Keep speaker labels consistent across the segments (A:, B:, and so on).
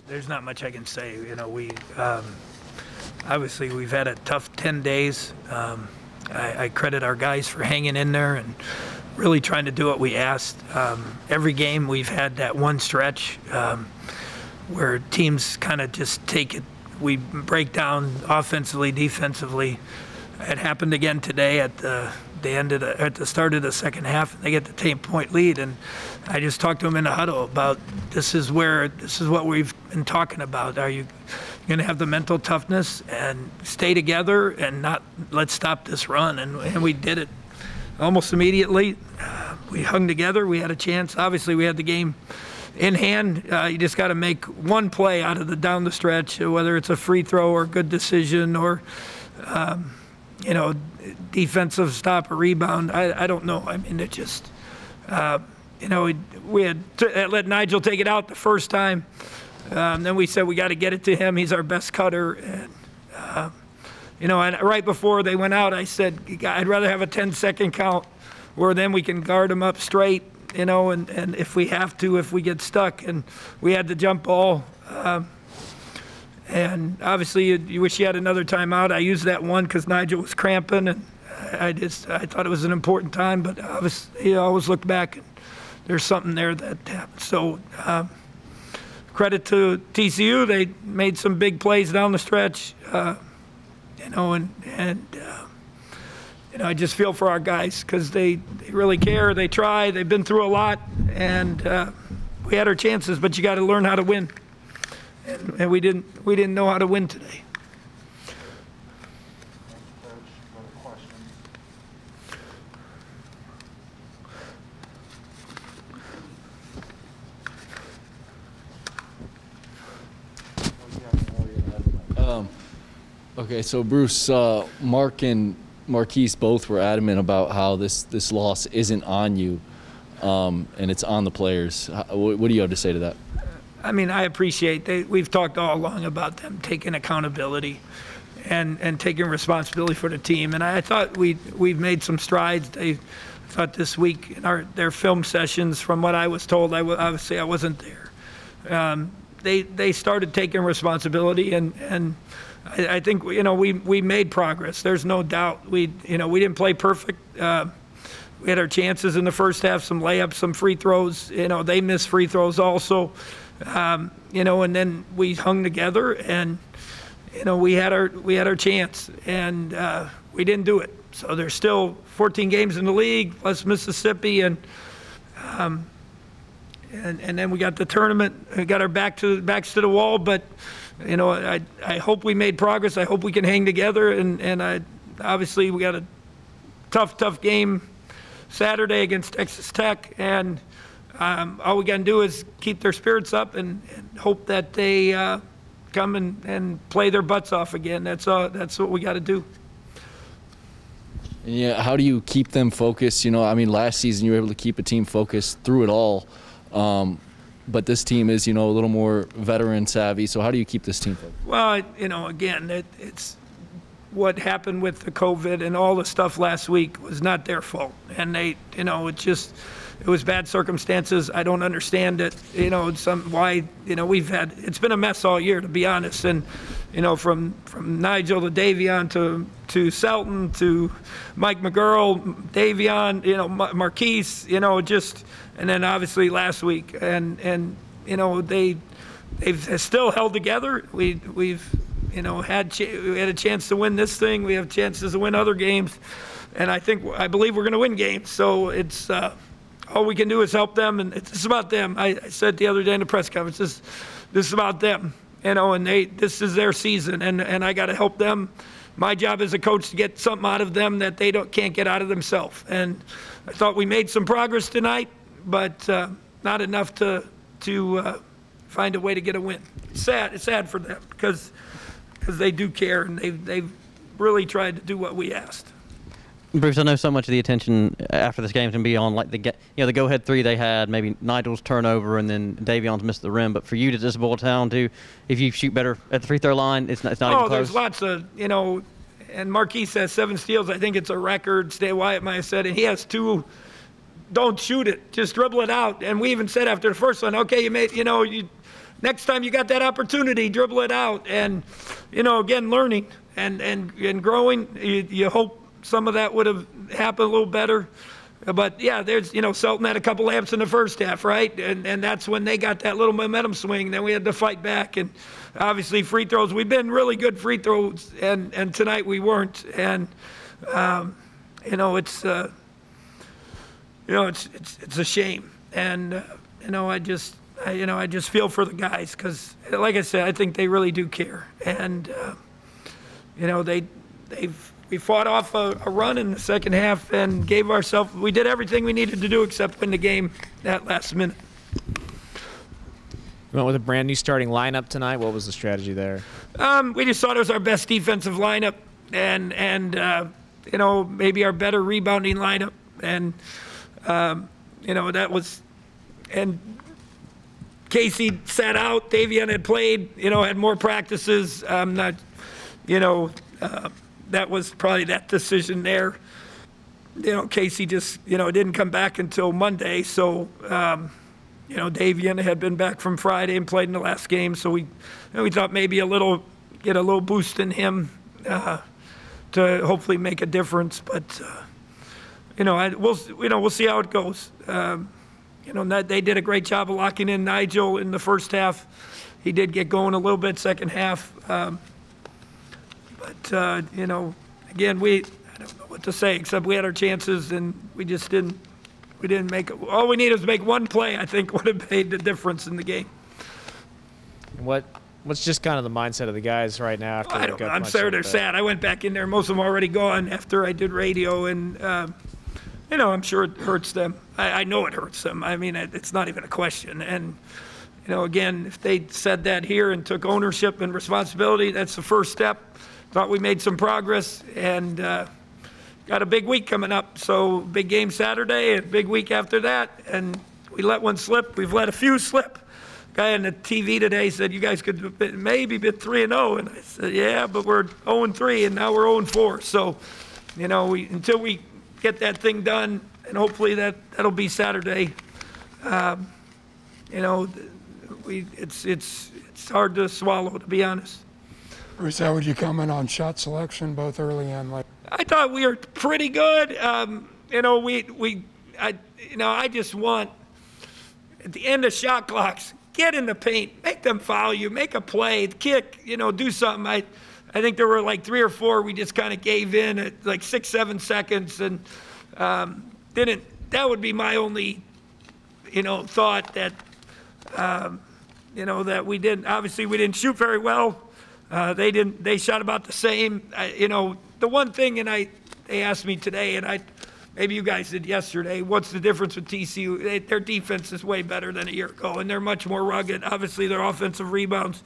A: there's not much I can say. We obviously we've had a tough 10 days. I credit our guys for hanging in there and really trying to do what we asked. Every game we've had that one stretch where teams kind of just take it. We break down offensively, defensively. It happened again today at the start of the second half, and they get the 10-point lead. And I just talked to them in the huddle about this is what we've been talking about. Are you going to have the mental toughness and stay together and not let's stop this run? And we did it almost immediately. We hung together. We had a chance. Obviously, we had the game in hand. You just got to make one play out of down the stretch, whether it's a free throw or a good decision or defensive stop or rebound. I don't know. I mean, it just, we had let Nigel take it out the first time. Then we said we got to get it to him. He's our best cutter. And, and right before they went out, I said, I'd rather have a 10-second count where then we can guard them up straight, and if we have to, if we get stuck. And we had the jump ball. And obviously, you wish you had another timeout. I used that one because Nigel was cramping, and I thought it was an important time. But obviously, you always look back, and there's something there that happened. So credit to TCU. They made some big plays down the stretch, I just feel for our guys because they really care. They try. They've been through a lot, and we had our chances, but you got to learn how to win. And we didn't know how to win today.
B: Okay, so Bruce, Mark and Marquise both were adamant about how this loss isn't on you, and it's on the players. What do you have to say to that?
A: I mean, I appreciate we've talked all along about them taking accountability and taking responsibility for the team. And I thought we've made some strides. I thought this week in their film sessions, from what I was told, obviously I wasn't there. They started taking responsibility, and I think we made progress. There's no doubt. We didn't play perfect. We had our chances in the first half, some layups, some free throws. They missed free throws also. And then we hung together, and we had our chance, and we didn't do it. So there's still 14 games in the league plus Mississippi, and then we got the tournament. We got our backs to the wall, but I hope we made progress. I hope we can hang together, and obviously we got a tough game Saturday against Texas Tech, and all we got to do is keep their spirits up and hope that they come and play their butts off again. That's what we got to do.
B: Yeah, how do you keep them focused? Last season you were able to keep a team focused through it all, but this team is, a little more veteran savvy. So how do you keep this team focused?
A: Well, again, it's what happened with the COVID and all the stuff last week was not their fault, and it was bad circumstances. I don't understand it. It's been a mess all year, to be honest. And from Nigel to Davion to Selton to Mike McGurl, Davion, Marquise, and then obviously last week. And they've still held together. We've had a chance to win this thing. We have chances to win other games, and I believe we're going to win games. So it's. All we can do is help them, and it's about them. I said the other day in the press conference, this is about them, and this is their season, and I got to help them. My job as a coach to get something out of them that they can't get out of themselves. And I thought we made some progress tonight, but not enough to find a way to get a win. It's sad for them because they do care, and they've really tried to do what we asked.
C: Bruce, I know so much of the attention after this game can be on the go-ahead three they had, maybe Nigel's turnover, and then Davion's missed the rim. But for you to just boil down to, if you shoot better at the free throw line, it's not even close.
A: There's lots of and Marquise has 7 steals. I think it's a record. Wyatt might have said, and he has 2. Don't shoot it, just dribble it out. And we even said after the first one, okay, you made next time you got that opportunity, dribble it out. And, again, learning and growing. You hope some of that would have happened a little better. But, yeah, there's, Selton had a couple lamps in the first half, right? And that's when they got that little momentum swing. Then we had to fight back. And obviously free throws. We've been really good free throws, and tonight we weren't. And, it's a shame. And, I just feel for the guys because, like I said, I think they really do care. And, we fought off a run in the second half and we did everything we needed to do except win the game that last minute.
D: You went with a brand new starting lineup tonight. What was the strategy there?
A: We just thought it was our best defensive lineup and maybe our better rebounding lineup. And, that was – and Casey sat out. Davion had played, had more practices. That was probably that decision there. Casey just, didn't come back until Monday. So, Davion had been back from Friday and played in the last game. So we thought maybe get a little boost in him to hopefully make a difference. But, we'll see how it goes. They did a great job of locking in Nigel in the first half. He did get going a little bit second half. But, again, I don't know what to say except we had our chances and we just didn't make it. All we needed was make one play, I think, would have made the difference in the game.
D: What's just kind of the mindset of the guys right now? After
A: I don't know. I'm sorry they're sad. I went back in there. Most of them are already gone after I did radio, and, I'm sure it hurts them. I know it hurts them. I mean, it's not even a question. And, again, if they said that here and took ownership and responsibility, that's the first step. Thought we made some progress, and got a big week coming up. So big game Saturday, and big week after that. And we let one slip. We've let a few slip. Guy on the TV today said, you guys could have maybe been 3-0. And I said, yeah, but we're 0-3, and now we're 0-4. So, until we get that thing done, and hopefully that'll be Saturday, it's hard to swallow, to be honest.
E: Bruce, how would you comment on shot selection, both early and late?
A: I thought we were pretty good. I just want, at the end of shot clocks, get in the paint, make them foul you, make a play, kick, do something. I think there were like 3 or 4 we just kind of gave in at like 6-7 seconds and didn't. That would be my only, thought that, that we didn't. Obviously, we didn't shoot very well. They didn't. They shot about the same. The one thing, and they asked me today, and maybe you guys did yesterday. What's the difference with TCU? Their defense is way better than a year ago, and they're much more rugged. Obviously, their offensive rebounds.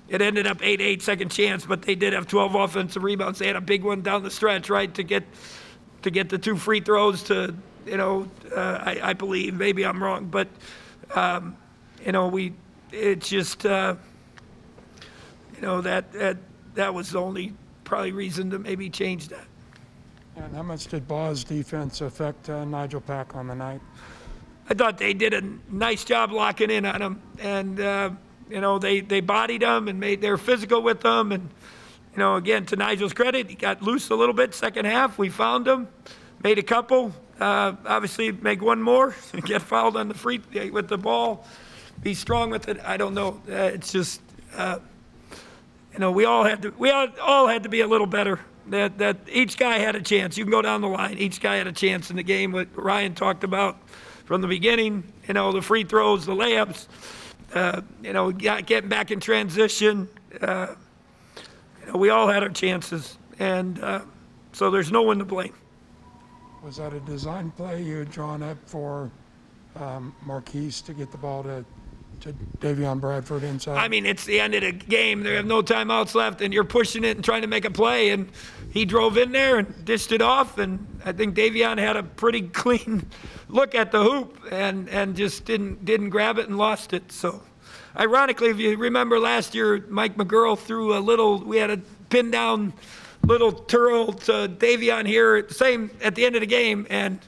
A: It ended up 8-8 second chance, but they did have 12 offensive rebounds. They had a big one down the stretch, right, to get the 2 free throws to. I believe. Maybe I'm wrong, but it's just. That was the only probably reason to maybe change that.
E: And how much did Ball's defense affect Nigel Pack on the night?
A: I thought they did a nice job locking in on him, and they bodied him and they were physical with them, and again, to Nigel's credit, he got loose a little bit second half. We found him, made a couple, obviously make one more, get fouled on the free with the ball, be strong with it. I don't know. It's just. We all had to be a little better. That each guy had a chance. You can go down the line. Each guy had a chance in the game. What Ryan talked about from the beginning. The free throws, the layups. Getting back in transition. We all had our chances, and so there's no one to blame.
E: Was that a design play you had drawn up for Marquise to get the ball to Davion Bradford inside? I
A: mean, it's the end of the game. They have no timeouts left, and you're pushing it and trying to make a play. And he drove in there and dished it off. And I think Davion had a pretty clean look at the hoop and just didn't grab it and lost it. So, ironically, if you remember last year, Mike McGurl threw we had a pin down little twirl to Davion here at the end of the game, and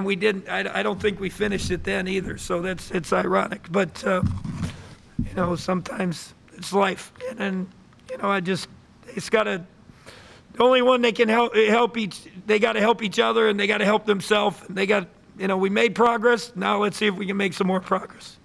A: we didn't. I don't think we finished it then either. So it's ironic. But know, sometimes it's life. And then, you know, it's got to, the only one they can they got to help each other, and they got to help themselves. They got, you know, we made progress. Now let's see if we can make some more progress.